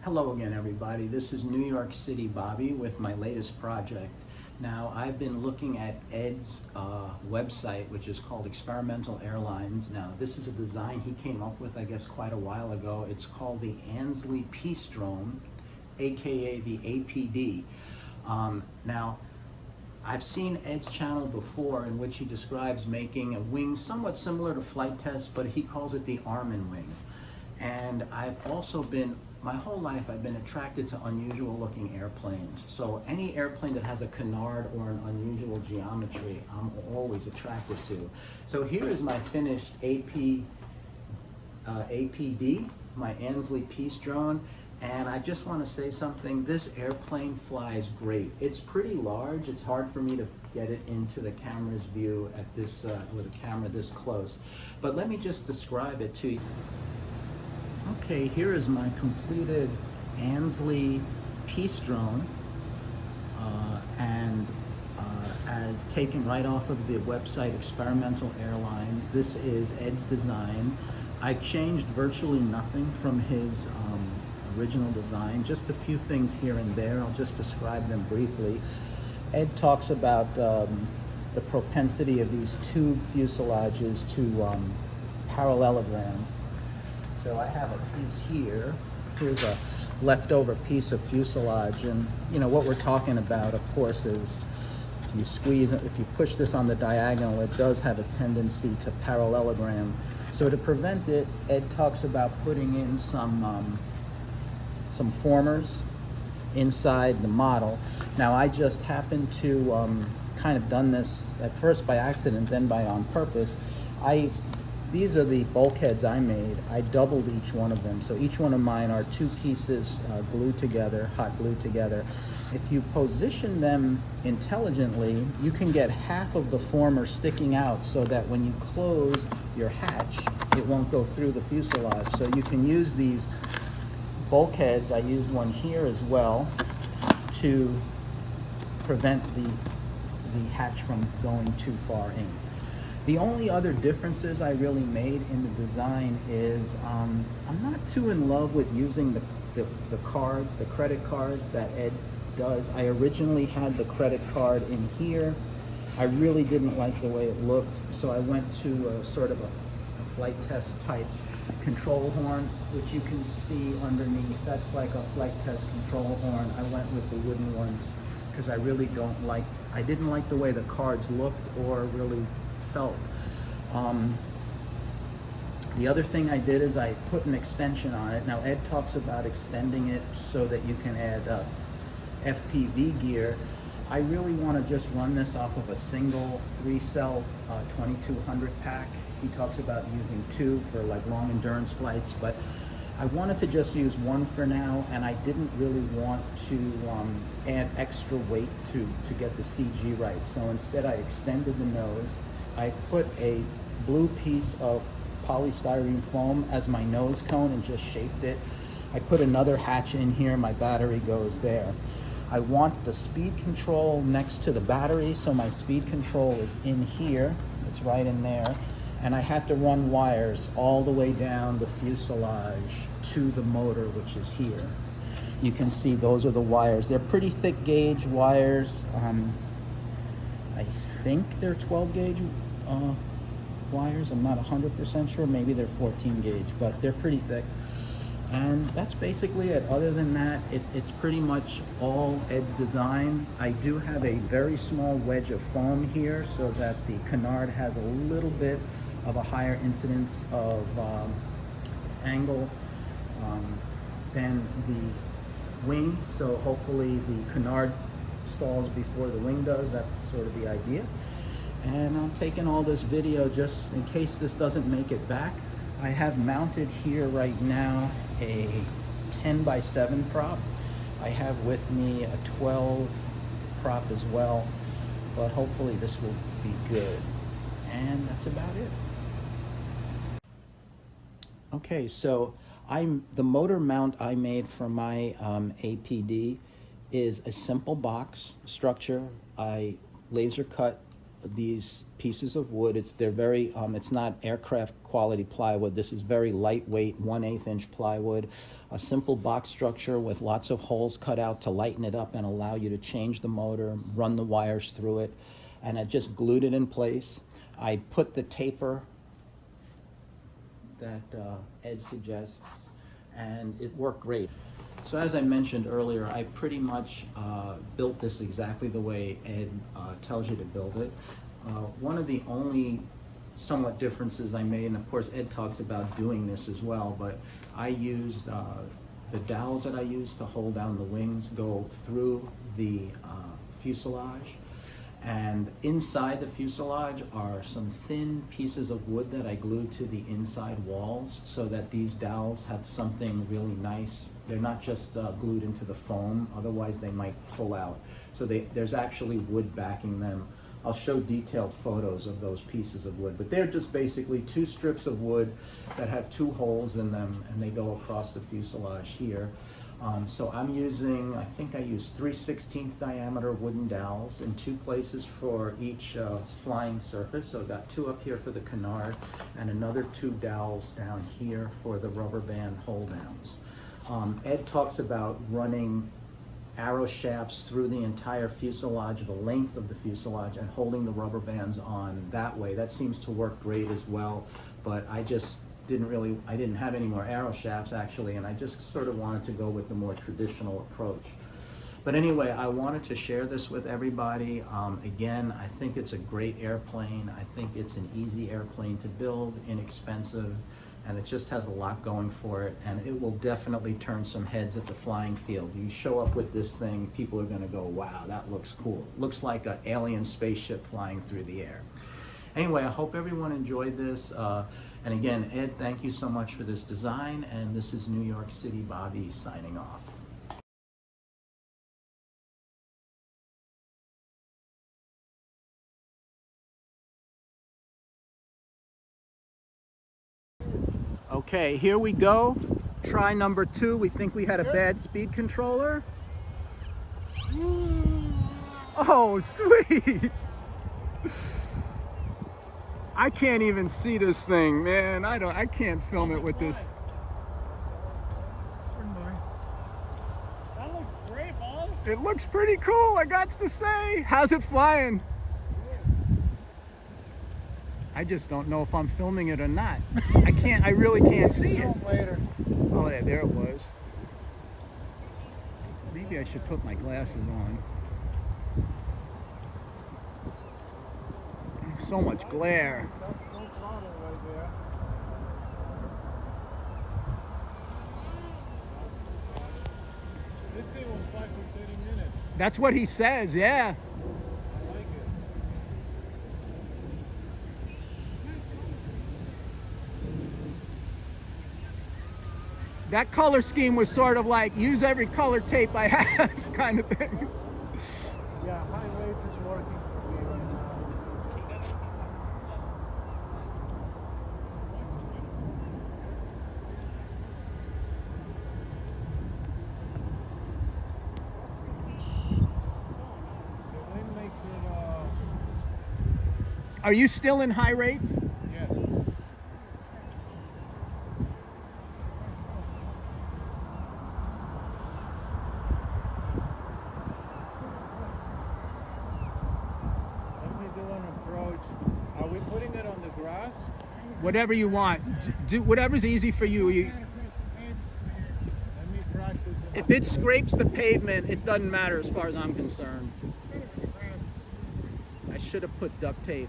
Hello again, everybody. This is New York City Bobby with my latest project. Now, I've been looking at Ed's website, which is called Experimental Airlines. Now, this is a design he came up with, I guess, quite a while ago. It's called the Ansley Peace Drone, aka the APD. Now, I've seen Ed's channel before in which he describes making a wing somewhat similar to flight test, but he calls it the Armin wing. And I've also been, my whole life, I've been attracted to unusual looking airplanes. So any airplane that has a canard or an unusual geometry, I'm always attracted to. So here is my finished APD, my Ansley Peace Drone. And I just want to say something, this airplane flies great. It's pretty large. It's hard for me to get it into the camera's view at this, with a camera this close. But let me just describe it to you. Okay, here is my completed Ansley Peace Drone, as taken right off of the website Experimental Airlines. This is Ed's design. I changed virtually nothing from his original design, just a few things here and there. I'll just describe them briefly. Ed talks about the propensity of these tube fuselages to parallelogram. So I have a piece here. Here's a leftover piece of fuselage, and you know what we're talking about, of course, is if you squeeze, if you push this on the diagonal, it does have a tendency to parallelogram. So to prevent it, Ed talks about putting in some formers inside the model. Now I just happened to kind of done this at first by accident, then by on purpose. These are the bulkheads I made. I doubled each one of them. So each one of mine are two pieces glued together, hot glued together. If you position them intelligently, you can get half of the former sticking out so that when you close your hatch, it won't go through the fuselage. So you can use these bulkheads. I used one here as well to prevent the hatch from going too far in. The only other differences I really made in the design is I'm not too in love with using the cards, the credit cards that Ed does. I originally had the credit card in here. I really didn't like the way it looked, so I went to a sort of a flight test type control horn, which you can see underneath. That's like a flight test control horn. I went with the wooden ones because I really I didn't like the way the cards looked or really felt. The other thing I did is I put an extension on it. Now Ed talks about extending it so that you can add FPV gear. I really want to just run this off of a single 3-cell 2200 pack. He talks about using 2 for like long endurance flights, but I wanted to just use 1 for now, and I didn't really want to add extra weight to get the CG right. So instead I extended the nose. I put a blue piece of polystyrene foam as my nose cone and just shaped it. I put another hatch in here, my battery goes there. I want the speed control next to the battery, so my speed control is in here, it's right in there. And I had to run wires all the way down the fuselage to the motor, which is here. You can see those are the wires. They're pretty thick gauge wires. I think they're 12 gauge wires. I'm not 100% sure. Maybe they're 14 gauge, but they're pretty thick. And that's basically it. Other than that, it's pretty much all Ed's design. I do have a very small wedge of foam here so that the canard has a little bit of a higher incidence of angle than the wing. So hopefully the canard stalls before the wing does. That's sort of the idea. And I'm taking all this video just in case this doesn't make it back. I have mounted here right now a 10x7 prop. I have with me a 12 prop as well, but hopefully this will be good. And that's about it. Okay, so the motor mount I made for my APD is a simple box structure. I laser cut these pieces of wood. They're very, it's not aircraft quality plywood. This is very lightweight, 1/8 inch plywood. A simple box structure with lots of holes cut out to lighten it up and allow you to change the motor, run the wires through it, and I just glued it in place. I put the taper that Ed suggests, and it worked great. So as I mentioned earlier, I pretty much built this exactly the way Ed tells you to build it. One of the only somewhat differences I made, and of course Ed talks about doing this as well, but I used the dowels that I used to hold down the wings go through the fuselage. And inside the fuselage are some thin pieces of wood that I glued to the inside walls so that these dowels have something really nice. They're not just glued into the foam, otherwise they might pull out. So there's actually wood backing them. I'll show detailed photos of those pieces of wood, but they're just basically 2 strips of wood that have 2 holes in them, and they go across the fuselage here. So I'm using, I think I used 3/16 diameter wooden dowels in 2 places for each flying surface. So I've got 2 up here for the canard and another 2 dowels down here for the rubber band hold downs. Ed talks about running arrow shafts through the entire fuselage, the length of the fuselage, and holding the rubber bands on that way. That seems to work great as well, but I didn't have any more arrow shafts actually, and I just sort of wanted to go with the more traditional approach. But anyway, I wanted to share this with everybody. Again, I think it's a great airplane. I think it's an easy airplane to build, inexpensive, and it just has a lot going for it, and it will definitely turn some heads at the flying field. You show up with this thing, people are gonna go, wow, that looks cool. Looks like an alien spaceship flying through the air. Anyway, I hope everyone enjoyed this. And again, Ed, thank you so much for this design, and this is New York City Bobby signing off. Okay, here we go. Try number 2. We think we had a bad speed controller. Oh, sweet. I can't even see this thing, man. I can't film it with this. That looks great, Bob. It looks pretty cool, I got to say. How's it flying? I just don't know if I'm filming it or not. I really can't see it. Later. Oh yeah, there it was. Maybe I should put my glasses on. So much glare. That's no throttle right there. This thing will fly for 30 minutes. That's what he says, yeah. I like it. That color scheme was sort of like, use every color tape I have kind of thing. Yeah, high rate is working for me right now. The wind makes it, Are you still in high rates? yeah. Let me do an approach. Are we putting it on the grass? Whatever you want. Do whatever's easy for you. Let me practice it. If it scrapes the pavement, it doesn't matter as far as I'm concerned. I should have put duct tape.